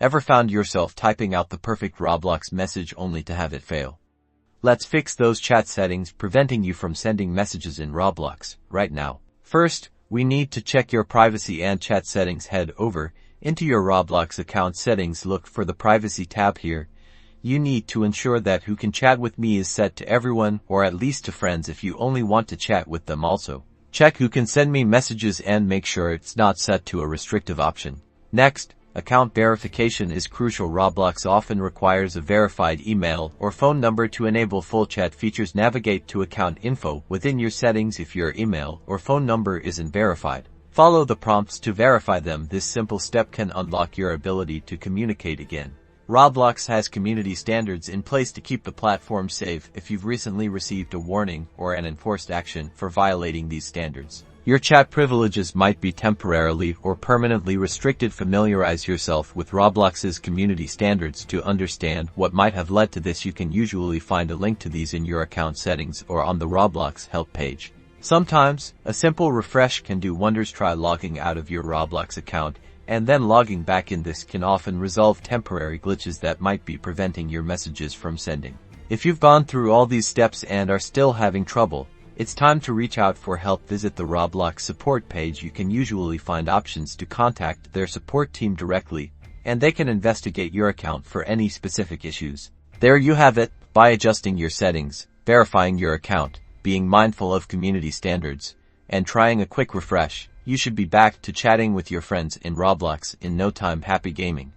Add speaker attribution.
Speaker 1: Ever found yourself typing out the perfect Roblox message only to have it fail? Let's fix those chat settings preventing you from sending messages in Roblox right now. First, we need to check your privacy and chat settings. Head over into your Roblox account settings. Look for the privacy tab here. You need to ensure that who can chat with me is set to everyone or at least to friends if you only want to chat with them. Also, check who can send me messages and make sure it's not set to a restrictive option. Next, account verification is crucial. Roblox often requires a verified email or phone number to enable full chat features. Navigate to account info within your settings if your email or phone number isn't verified. Follow the prompts to verify them. This simple step can unlock your ability to communicate again. Roblox has community standards in place to keep the platform safe. If you've recently received a warning or an enforced action for violating these standards, your chat privileges might be temporarily or permanently restricted. Familiarize yourself with Roblox's community standards to understand what might have led to this. You can usually find a link to these in your account settings or on the Roblox help page. Sometimes, a simple refresh can do wonders. Try logging out of your Roblox account and then logging back in. This can often resolve temporary glitches that might be preventing your messages from sending. If you've gone through all these steps and are still having trouble, it's time to reach out for help. Visit the Roblox support page. You can usually find options to contact their support team directly, and they can investigate your account for any specific issues. There you have it. By adjusting your settings, verifying your account, being mindful of community standards, and trying a quick refresh, you should be back to chatting with your friends in Roblox in no time. Happy gaming.